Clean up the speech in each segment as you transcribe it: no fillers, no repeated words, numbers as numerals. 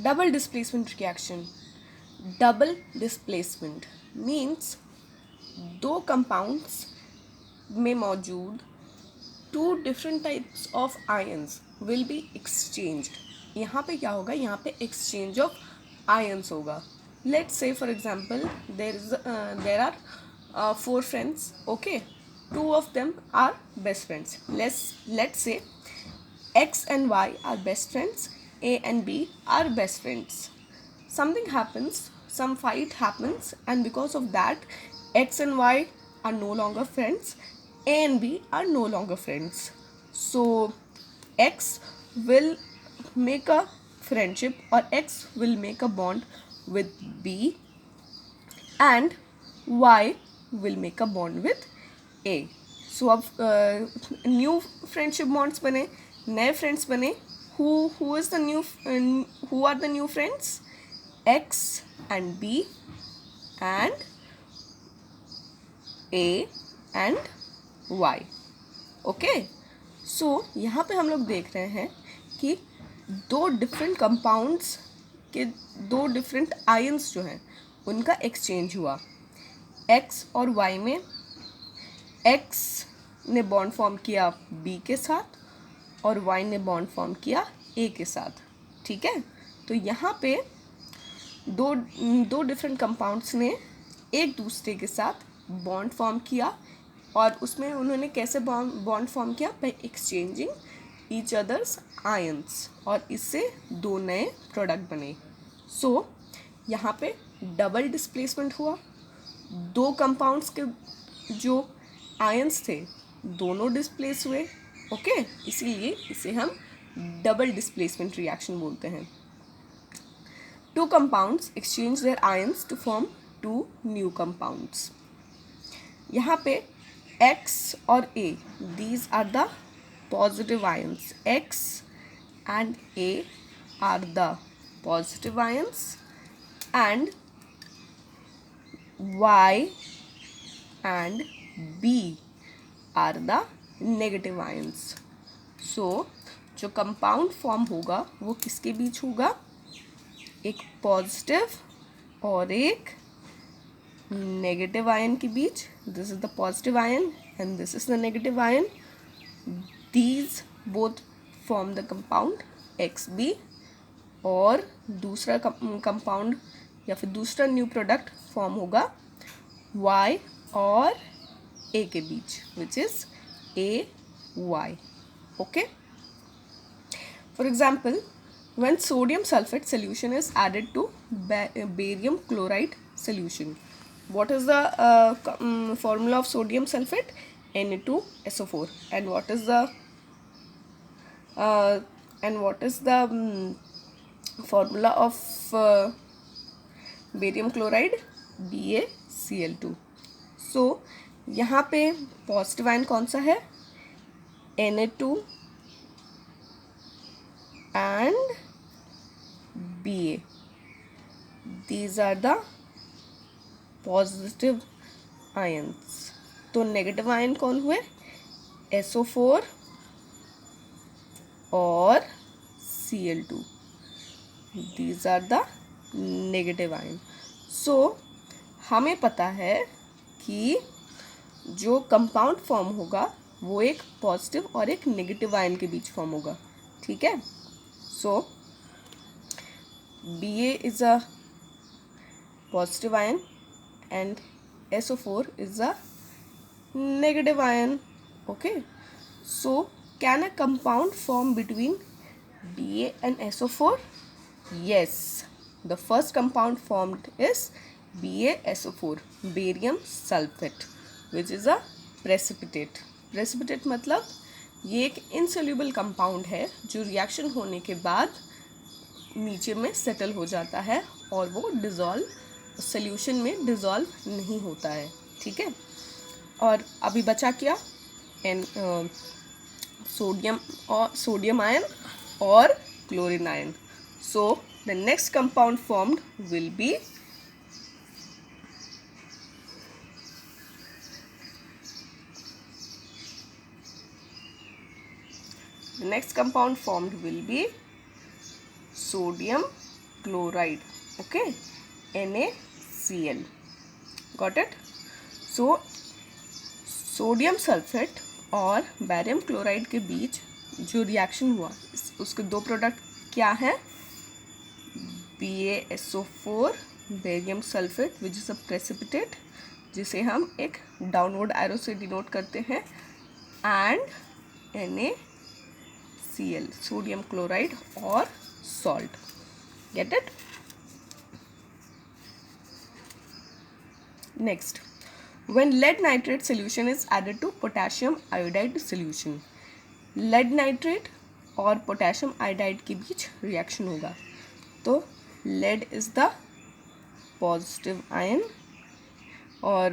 Double displacement reaction. Double displacement means दो compounds में मौजूद two different types of ions will be exchanged. यहाँ पे क्या होगा, यहाँ पे एक्सचेंज ऑफ आयंस होगा. Let's say for example there are four friends. Okay, two of them are best friends. Let's say X and Y are best friends, A and B are best friends. Something happens, some fight happens, and because of that, X and Y are no longer friends, A and B are no longer friends. So, X will make a friendship, or X will make a bond with B, and Y will make a bond with A. So अब new friendship bonds बने, नए friends बने. Who is the new, who are the new friends? X and B and A and Y. Okay, so यहाँ पे हम लोग देख रहे हैं कि दो डिफरेंट कंपाउंड्स के दो डिफरेंट आयंस जो हैं उनका एक्सचेंज हुआ. X और Y में X ने बॉन्ड फॉर्म किया B के साथ और Y ने बॉन्ड फॉर्म किया A के साथ. ठीक है, तो यहाँ पे दो डिफरेंट कंपाउंड्स ने एक दूसरे के साथ बॉन्ड फॉर्म किया, और उसमें उन्होंने कैसे बॉन्ड फॉर्म किया? By exchanging each others ions, और इससे दो नए प्रोडक्ट बने. सो यहाँ पे डबल डिस्प्लेसमेंट हुआ. दो कंपाउंड्स के जो आयंस थे दोनों डिस्प्लेस हुए. ओके, इसीलिए इसे हम डबल डिस्प्लेसमेंट रिएक्शन बोलते हैं. Two compounds exchange their ions to form two new compounds. यहाँ पे X और A, these are the positive ions. X and A are the positive ions, and Y and B are the negative ions. So जो compound form होगा वो किसके बीच होगा? एक positive और एक नेगेटिव आयन के बीच. This is the positive ion and this is the negative ion. These both form the compound XB, और दूसरा कंपाउंड या फिर दूसरा न्यू प्रोडक्ट फॉर्म होगा Y और A के बीच, which is AY. Okay, for example, when sodium sulfate solution is added to barium chloride solution, what is the formula of sodium sulfate? Na2SO4. And what is the formula of barium chloride? BaCl2. so यहाँ पे positive ion कौन सा है? Na2 and BA. These are the positive ions. तो negative ion कौन हुए? SO4 और Cl2. These are the negative ion. So हमें पता है कि जो कंपाउंड फॉर्म होगा वो एक पॉजिटिव और एक नेगेटिव आयन के बीच फॉर्म होगा. ठीक है, सो BA is a positive ion and SO4 is a negative ion. Okay, so can a compound form between BA and SO4? Yes, the first compound formed is BaSO4, barium sulfate, which is a precipitate. Precipitate मतलब ये एक insoluble compound है जो reaction होने के बाद नीचे में सेटल हो जाता है और वो डिज़ोल्व सॉल्यूशन में डिज़ोल्व नहीं होता है. ठीक है, और अभी बचा क्या? सोडियम आयन और chlorine ion. So the next compound formed will be sodium chloride. Okay, NaCl. Got it? So sodium sulphate और बैरियम क्लोराइड के बीच जो रिएक्शन हुआ उसके दो प्रोडक्ट क्या है? BaSO4 barium sulphate which is a precipitate, जिसे हम एक डाउनवर्ड एरो से डिनोट करते हैं, एंड NaCl सोडियम क्लोराइड और salt. Get it? Next, when lead nitrate solution is added to potassium iodide solution. lead nitrate और potassium iodide के बीच reaction होगा. तो lead is the positive ion और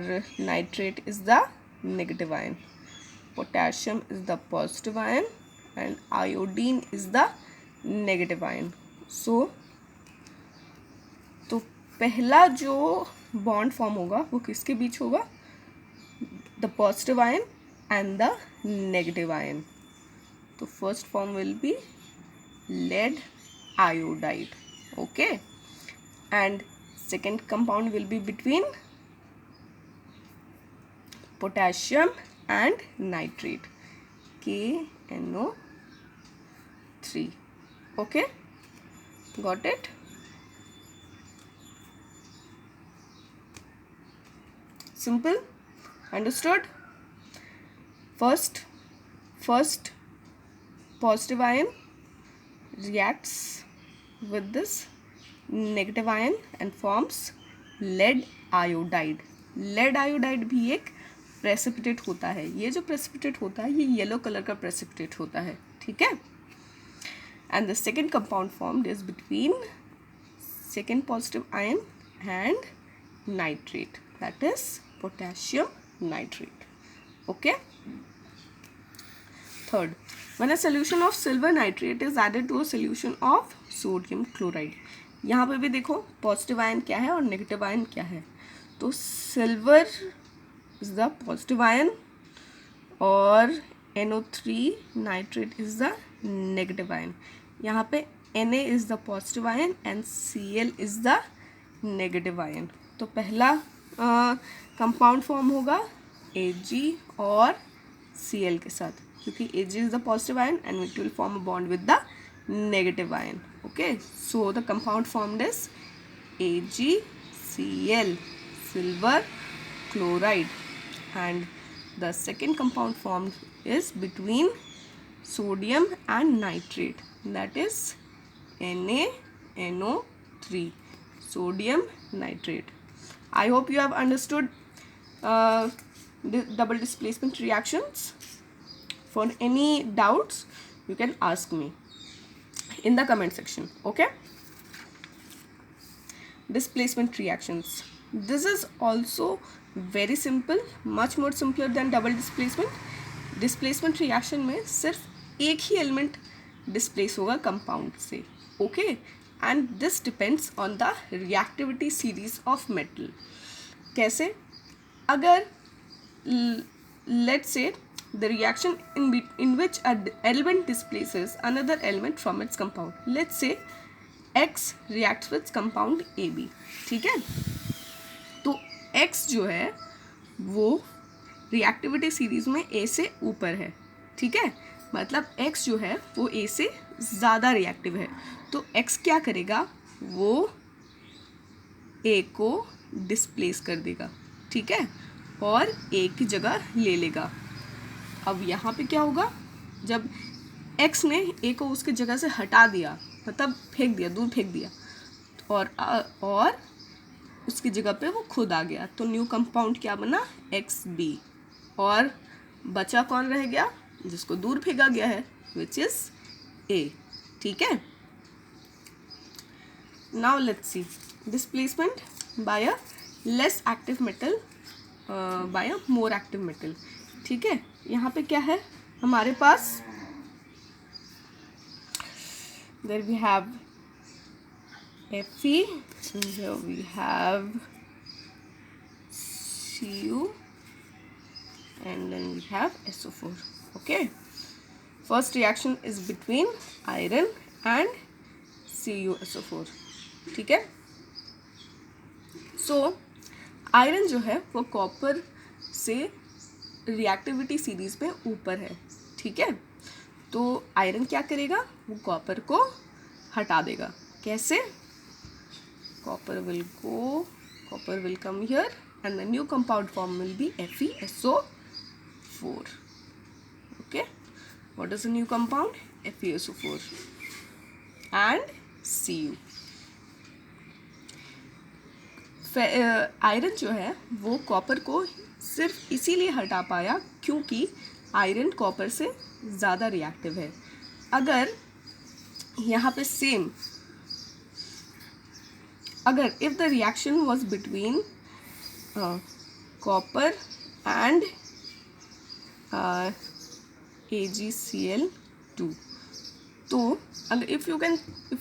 nitrate is the negative ion. potassium is the positive ion and iodine is the negative ion. So तो पहला जो bond form होगा वो किसके बीच होगा? The positive ion and the negative ion. So first form will be lead iodide. Okay, and second compound will be between potassium and nitrate, KNO3. Okay, got it? Simple. Understood? First positive ion reacts with this negative ion and forms lead iodide. lead iodide भी एक precipitate होता है. ये जो precipitate होता है ये yellow colour का precipitate होता है. ठीक है? And the second compound formed is between second positive ion and nitrate, that is potassium nitrate. Okay. Third, when a solution of silver nitrate is added to a solution of sodium chloride. यहाँ पे भी देखो positive ion क्या है और negative ion क्या है. तो silver is the positive ion और NO3 nitrate is the negative ion. यहाँ पे Na is the positive ion and Cl is the negative ion. तो पहला कंपाउंड फॉर्म होगा Ag और Cl के साथ, क्योंकि Ag is the positive ion and it will form a bond with the negative ion. Okay, so the compound formed is AgCl, silver chloride, and the second compound formed is between sodium and nitrate, that is NaNO3, sodium nitrate. I hope you have understood double displacement reactions. For any doubts you can ask me in the comment section. Okay, displacement reactions, this is also very simple, much more simpler than double displacement. displacement reaction में सिर्फ एक ही element displace होगा compound से. Okay, and this depends on the reactivity series of metal. कैसे? अगर let's say the reaction in which an element displaces another element from its compound. Let's say X reacts with compound AB. ठीक है? तो X जो है वो reactivity series में A से ऊपर है. ठीक है? मतलब X जो है वो A से ज़्यादा रिएक्टिव है. तो X क्या करेगा? वो A को डिस्प्लेस कर देगा. ठीक है? और A की जगह ले लेगा. अब यहाँ पे क्या होगा? जब X ने A को उसकी जगह से हटा दिया, मतलब फेंक दिया, दूर फेंक दिया, और उसकी जगह पे वो खुद आ गया, तो न्यू कंपाउंड क्या बना? XB. और बचा कौन रह गया? जिसको दूर फेंका गया है, विच इज A. ठीक है? Now let's see displacement by a less active metal by a more active metal. ठीक है? यहाँ पे क्या है हमारे पास? There we have Fe, here we have Cu, and then we have SO4. Okay, first reaction is between iron and CuSO4. ठीक है। सो आयरन जो है वो कॉपर से रिएक्टिविटी सीरीज में ऊपर है, ठीक है। तो आयरन क्या करेगा, वो कॉपर को हटा देगा। कैसे? Copper will come here and the new compound form will be FeSO4. Okay, what is the new compound? FeSO4 and Cu. Iron जो है वो कॉपर को सिर्फ इसीलिए हटा पाया क्योंकि आयरन कॉपर से ज़्यादा रिएक्टिव है। अगर यहाँ पे सेम, अगर if the reaction was between copper and AgCl2, तो अगर if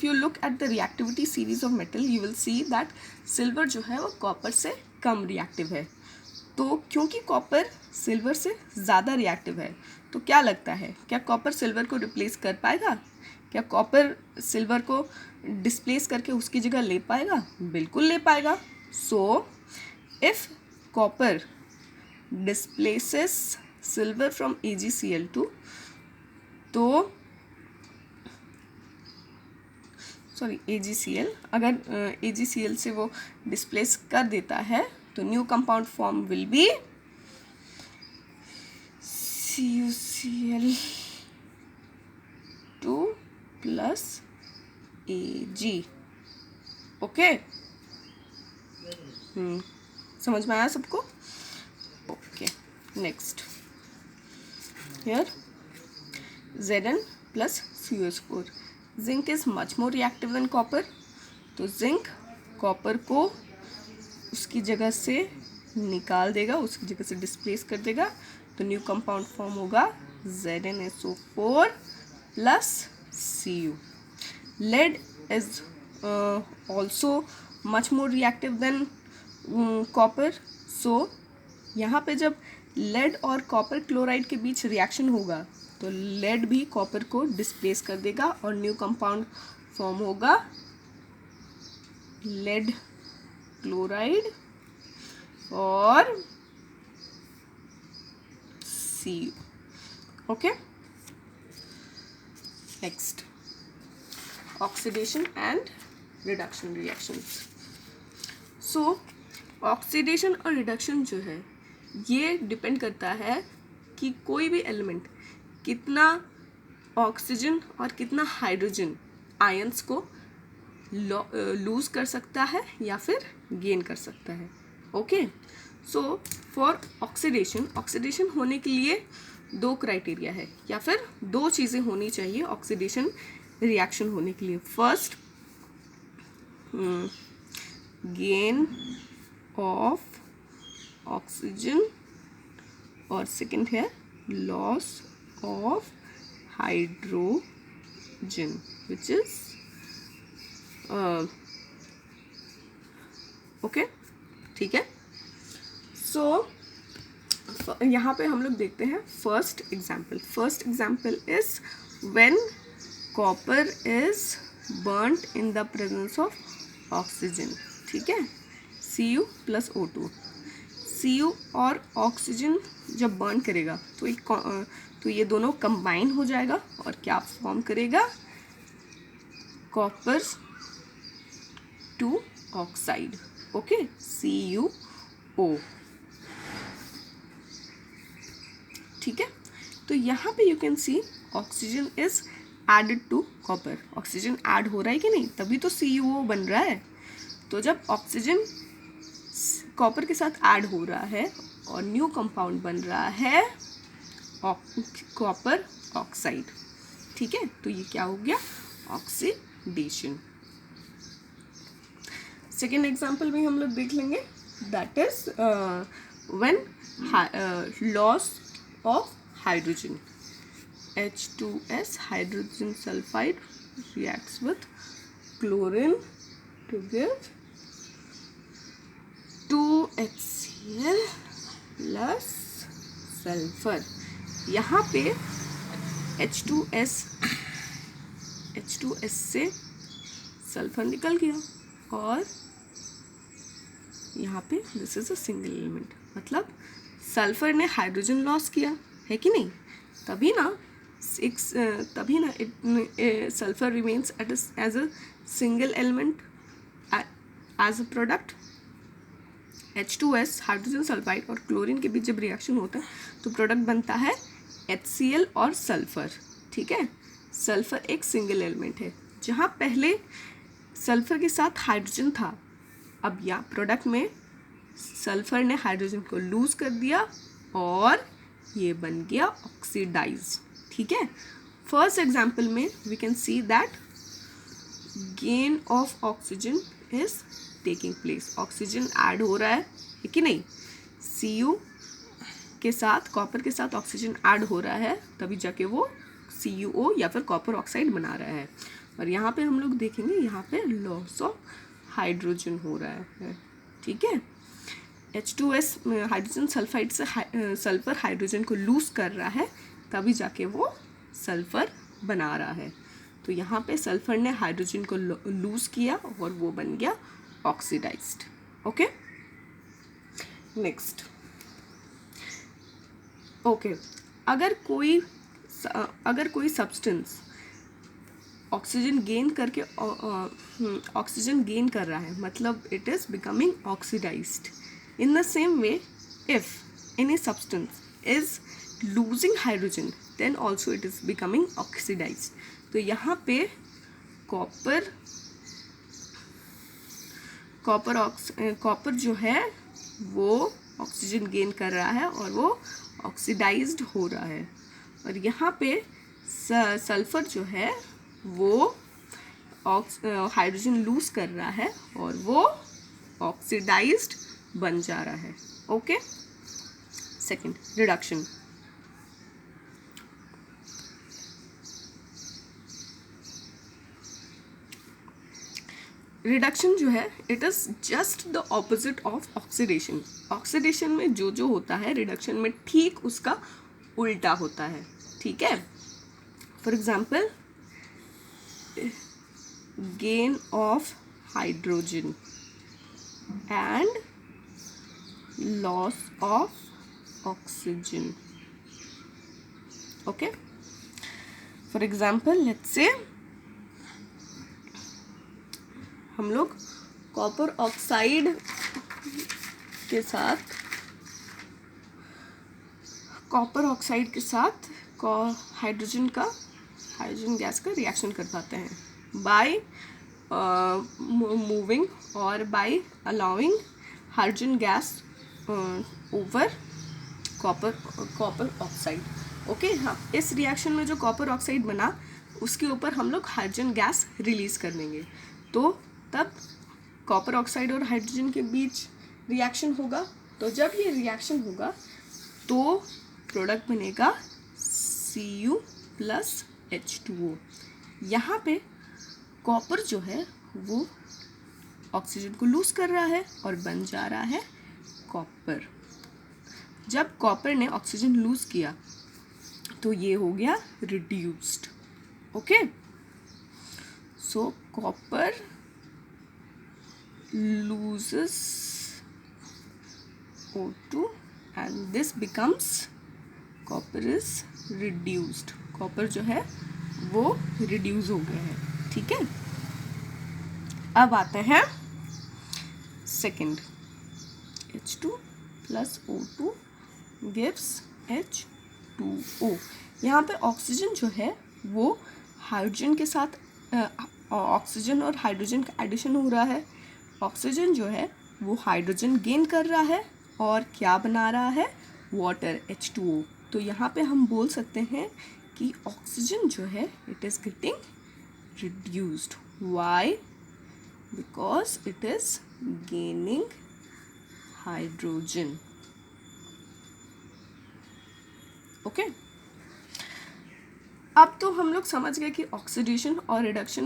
you look at the reactivity series of metal you will see that silver जो है वो कॉपर से कम रिएक्टिव है। तो क्योंकि कॉपर सिल्वर से ज़्यादा रिएक्टिव है तो क्या लगता है, क्या कॉपर सिल्वर को रिप्लेस कर पाएगा? क्या कॉपर सिल्वर को डिस्प्लेस करके उसकी जगह ले पाएगा? बिल्कुल ले पाएगा। सो if copper displaces silver from AgCl2, तो AgCl, अगर AgCl से वो डिस्प्लेस कर देता है तो new compound form will be CuCl2 plus Ag। Okay, समझ में आया सबको? Okay, next here Zn plus CuSO4। Zinc is much more reactive than copper, तो जिंक कॉपर को उसकी जगह से निकाल देगा, उसकी जगह से डिस्प्लेस कर देगा, तो न्यू कंपाउंड फॉर्म होगा ZnSO4 plus Cu। Lead is also much more reactive than copper, so यहाँ पे जब लेड और कॉपर क्लोराइड के बीच रिएक्शन होगा तो लेड भी कॉपर को डिस्प्लेस कर देगा और न्यू कंपाउंड फॉर्म होगा लेड क्लोराइड और Cu। Okay, next oxidation and reduction reactions. So oxidation और रिडक्शन जो है ये डिपेंड करता है कि कोई भी एलिमेंट कितना ऑक्सीजन और कितना हाइड्रोजन आयंस को लूज कर सकता है या फिर गेन कर सकता है। ओके, सो फॉर ऑक्सीडेशन होने के लिए दो क्राइटेरिया है या फिर दो चीज़ें होनी चाहिए ऑक्सीडेशन रिएक्शन होने के लिए। फर्स्ट, गेन ऑफ ऑक्सीजन और सेकेंड है loss of hydrogen which is okay, ठीक है। सो यहाँ पे हम लोग देखते हैं first example is when copper is burned in the presence of oxygen, ठीक है, Cu प्लस O2। Cu और ऑक्सीजन जब बर्न करेगा तो ये दोनों कंबाइन हो जाएगा और क्या फॉर्म करेगा, कॉपर 2 ऑक्साइड, ओके, CuO, ठीक है। तो यहाँ पे you can see oxygen is added to copper, oxygen add हो रहा है कि नहीं, तभी तो CuO बन रहा है। तो जब ऑक्सीजन कॉपर के साथ ऐड हो रहा है और न्यू कंपाउंड बन रहा है कॉपर ऑक्साइड, ठीक है, तो ये क्या हो गया, ऑक्सीडेशन। सेकेंड एग्जाम्पल भी हम लोग देख लेंगे, that is when loss of hydrogen, H2S hydrogen sulphide reacts with chlorine to give 2HCl plus sulphur. यहाँ पे H2S से सल्फर निकल गया, और यहाँ पे this is a single element, मतलब सल्फर ने हाइड्रोजन लॉस किया है कि नहीं, तभी ना sulphur remains as a single element as a product. H2S hydrogen sulphide और क्लोरीन के बीच जब रिएक्शन होता है तो प्रोडक्ट बनता है HCl और सल्फर। ठीक है, सल्फर एक सिंगल एलिमेंट है, जहाँ पहले सल्फर के साथ हाइड्रोजन था, अब यहाँ प्रोडक्ट में सल्फर ने हाइड्रोजन को लूज कर दिया और ये बन गया ऑक्सीडाइज। ठीक है, फर्स्ट एग्जाम्पल में we can see that gain of oxygen is taking place, oxygen add हो रहा है कि नहीं, Cu के साथ कॉपर के साथ ऑक्सीजन ऐड हो रहा है, तभी जाके वो CuO या फिर कॉपर ऑक्साइड बना रहा है। और यहाँ पे हम लोग देखेंगे यहाँ पे लॉस ऑफ हाइड्रोजन हो रहा है। ठीक है, H2S हाइड्रोजन सल्फाइड से सल्फर हाइड्रोजन को लूज कर रहा है, तभी जाके वो सल्फर बना रहा है। तो यहाँ पे सल्फर ने हाइड्रोजन को लूज किया और वो बन गया ऑक्सीडाइज्ड। Okay, next. ओके, अगर कोई सब्सटेंस ऑक्सीजन गेन कर रहा है, मतलब it is becoming oxidised. In the same way, if any substance is losing hydrogen then also it is becoming oxidised. तो यहाँ पे कॉपर जो है वो ऑक्सीजन गेन कर रहा है और वो ऑक्सीडाइज्ड हो रहा है, और यहाँ पे सल्फर जो है वो हाइड्रोजन लूज कर रहा है और वो ऑक्सीडाइज्ड बन जा रहा है। Okay, second, reduction. रिडक्शन जो है it is just the opposite of oxidation. Oxidation में जो होता है, रिडक्शन में ठीक उसका उल्टा होता है। ठीक है, for example gain of hydrogen and loss of oxygen. Okay, for example let's say हम लोग कॉपर ऑक्साइड के साथ हाइड्रोजन गैस का रिएक्शन कर पाते हैं बाय मूविंग और by allowing hydrogen gas over copper oxide. Okay, हाँ, इस रिएक्शन में जो कॉपर ऑक्साइड बना उसके ऊपर हम लोग हाइड्रोजन गैस रिलीज कर देंगे, तो तब कॉपर ऑक्साइड और हाइड्रोजन के बीच रिएक्शन होगा। तो जब ये रिएक्शन होगा तो प्रोडक्ट बनेगा Cu प्लस H2O। यहाँ पे कॉपर जो है वो ऑक्सीजन को लूज कर रहा है और बन जा रहा है कॉपर। जब कॉपर ने ऑक्सीजन लूज किया तो ये हो गया reduced. Okay, so copper loses O2 and this becomes copper is reduced। Copper जो है वो रिड्यूस हो गया है। ठीक है, अब आते हैं second, H2 plus O2 gives H2O। यहाँ पे ऑक्सीजन जो है वो हाइड्रोजन के साथ ऑक्सीजन और हाइड्रोजन का एडिशन हो रहा है। ऑक्सीजन जो है वो हाइड्रोजन गेन कर रहा है और क्या बना रहा है, वाटर H2O। तो यहाँ पे हम बोल सकते हैं कि ऑक्सीजन जो है it is getting reduced. Why? Because it is gaining hydrogen. Okay, अब तो हम लोग समझ गए कि ऑक्सीडेशन और रिडक्शन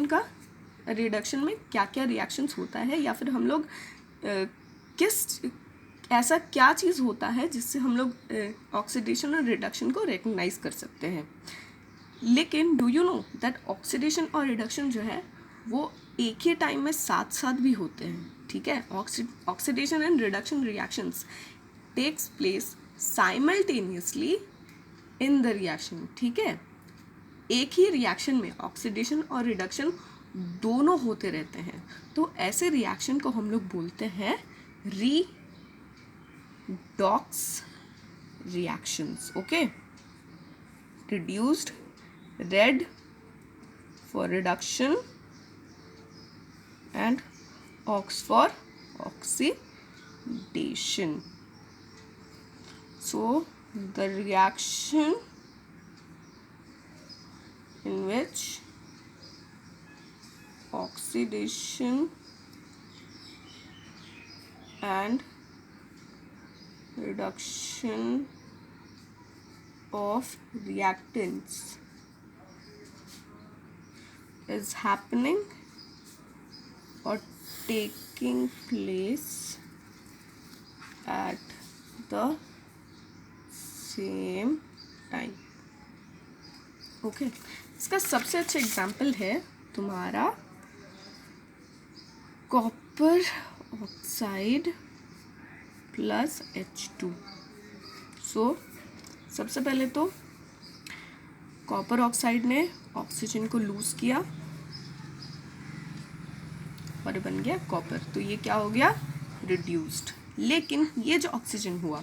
में क्या क्या रिएक्शंस होता है, या फिर हम लोग ऐसा क्या चीज़ होता है जिससे हम लोग ऑक्सीडेशन और रिडक्शन को रिकग्नाइज कर सकते हैं। लेकिन do you know that oxidation और रिडक्शन जो है वो एक ही टाइम में साथ साथ भी होते हैं, ठीक है। Oxidation and reduction reactions takes place simultaneously in the reaction, ठीक है। एक ही रिएक्शन में ऑक्सीडेशन और रिडक्शन दोनों होते रहते हैं, तो ऐसे रिएक्शन को हम लोग बोलते हैं redox reactions, okay। reduced red for reduction and ox for oxidation. So the reaction in which oxidation and reduction of reactants is happening or taking place at the same time, okay. इसका सबसे अच्छा example है तुम्हारा copper oxide plus H2। सो सबसे पहले तो copper oxide ने oxygen को लूज किया और ये बन गया कॉपर, तो ये क्या हो गया, रिड्यूस्ड। लेकिन ये जो ऑक्सीजन हुआ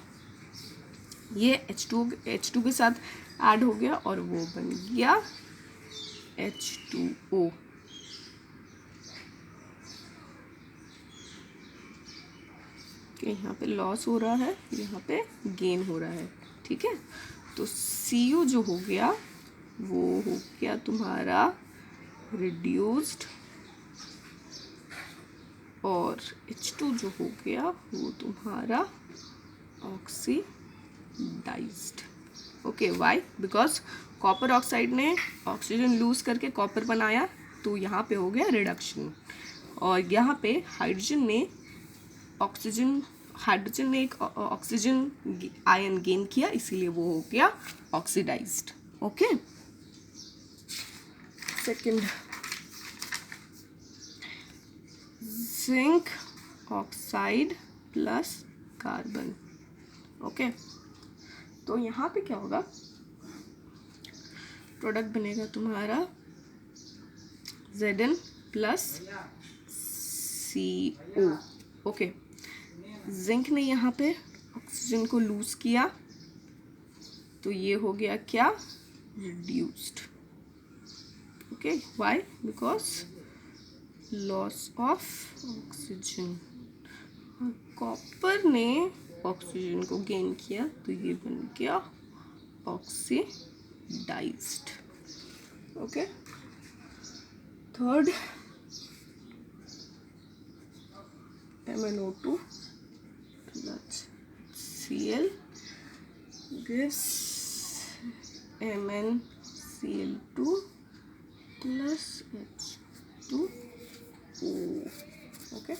ये H2 के साथ ऐड हो गया और वो बन गया H2O। कि यहाँ पे लॉस हो रहा है, यहाँ पे गेन हो रहा है, ठीक है। तो Cu जो हो गया वो हो गया तुम्हारा रिड्यूस्ड और H2 जो हो गया वो तुम्हारा oxidised, okay. Why? Because copper oxide ने ऑक्सीजन लूज करके कॉपर बनाया, तो यहाँ पे हो गया रिडक्शन, और यहाँ पे हाइड्रोजन ने एक ऑक्सीजन आयन गेन किया, इसीलिए वो हो गया oxidised, okay. Second, zinc oxide plus carbon, okay. तो यहाँ पे क्या होगा, प्रोडक्ट बनेगा तुम्हारा Zn plus CO, okay. Zinc ने यहाँ पे ऑक्सीजन को लूज किया, तो ये हो गया क्या, reduced, okay. Why? Because loss of oxygen. Copper ने ऑक्सीजन को गेन किया, तो ये बन गया oxidised, okay. Third, MnO2 plus Cl gives MnCl2 plus H2O, okay।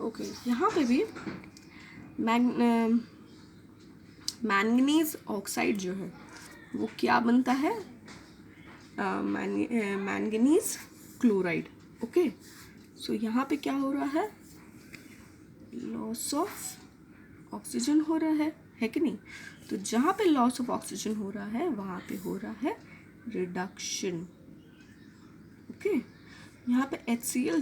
Okay, यहाँ पे भी मैंगनीज ऑक्साइड जो है वो क्या बनता है, मैंगनीज क्लोराइड, ओके। सो यहाँ पे क्या हो रहा है, लॉस ऑफ ऑक्सीजन हो रहा है कि नहीं। तो जहाँ पे लॉस ऑफ ऑक्सीजन हो रहा है वहाँ पे हो रहा है रिडक्शन, ओके। यहाँ पे HCl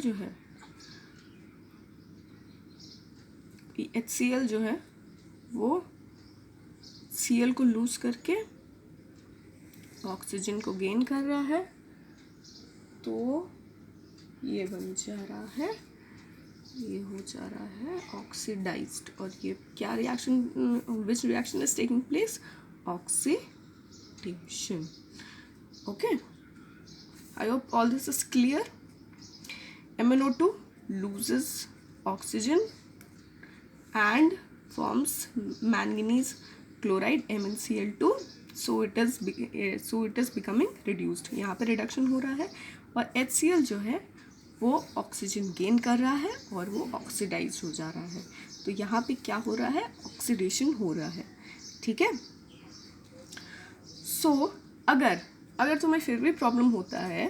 जो है वो Cl को लूज करके ऑक्सीजन को गेन कर रहा है, तो ये बन जा रहा है, ये हो जा रहा है ऑक्सीडाइज्ड। और ये क्या reaction, which reaction is taking place, oxidation, okay. I hope all this is clear. MnO2 loses oxygen and forms manganese chloride MnCl2, so it is becoming reduced। यहाँ पे रिडक्शन हो रहा है, और HCl जो है वो ऑक्सीजन गेन कर रहा है और वो ऑक्सीडाइज हो जा रहा है। तो यहाँ पे क्या हो रहा है, ऑक्सीडेशन हो रहा है, ठीक है। सो अगर अगर तुम्हें फिर भी प्रॉब्लम होता है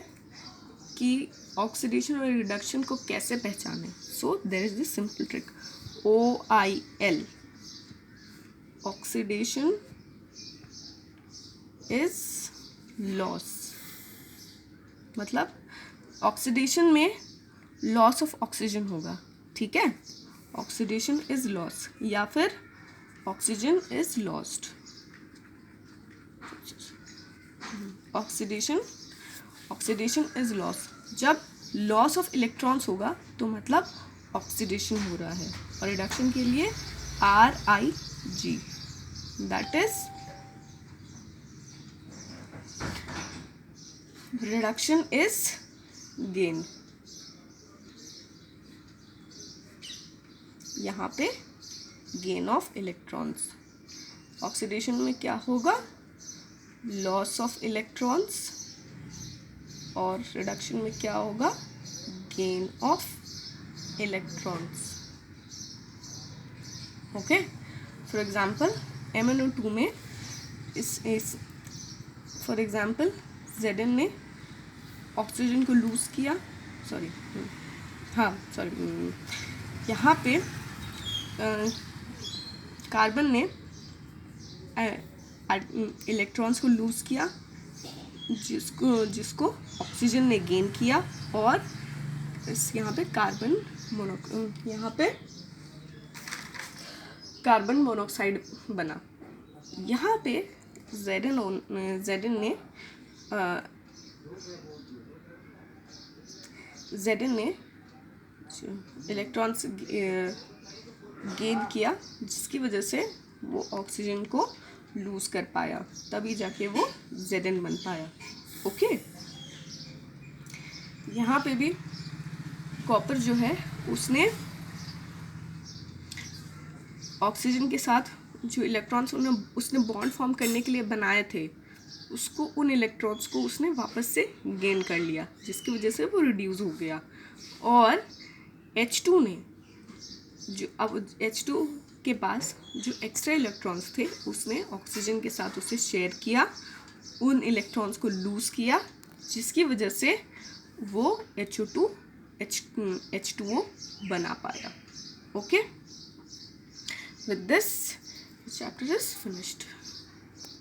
कि ऑक्सीडेशन और रिडक्शन को कैसे पहचानें, so there is this simple trick, OIL, oxidation is loss, मतलब ऑक्सीडेशन में लॉस ऑफ ऑक्सीजन होगा, ठीक है, ऑक्सीडेशन इज लॉस या फिर oxygen is lost, oxidation is loss, जब लॉस ऑफ इलेक्ट्रॉन्स होगा तो मतलब ऑक्सीडेशन हो रहा है, और रिडक्शन के लिए RIG, that is reduction is gain. यहाँ पे गेन ऑफ इलेक्ट्रॉन्स, ऑक्सीडेशन में क्या होगा, लॉस ऑफ इलेक्ट्रॉन्स, और रिडक्शन में क्या होगा, gain of electrons. Okay, for example MnO2 में इस फॉर एग्जांपल Zn ने ऑक्सीजन को लूज किया, यहाँ पे कार्बन ने इलेक्ट्रॉन्स को लूज किया, जिसको ऑक्सीजन ने गेन किया, और यहाँ पे कार्बन मोनोऑक्साइड बना। यहाँ पे Zn ने इलेक्ट्रॉन्स गेन किया, जिसकी वजह से वो ऑक्सीजन को लूज कर पाया, तभी जाके वो Zn बन पाया। ओके, यहाँ पे भी कॉपर जो है उसने ऑक्सीजन के साथ जो इलेक्ट्रॉन्स उसने बॉन्ड फॉर्म करने के लिए बनाए थे, उसको उन इलेक्ट्रॉन्स को उसने वापस से गेन कर लिया, जिसकी वजह से वो रिड्यूस हो गया। और H2 ने H2 के पास जो एक्स्ट्रा इलेक्ट्रॉन्स थे उसने ऑक्सीजन के साथ उसे शेयर किया, उन इलेक्ट्रॉन्स को लूज किया, जिसकी वजह से वो H2O बना पाया। Okay, with this chapter is finished.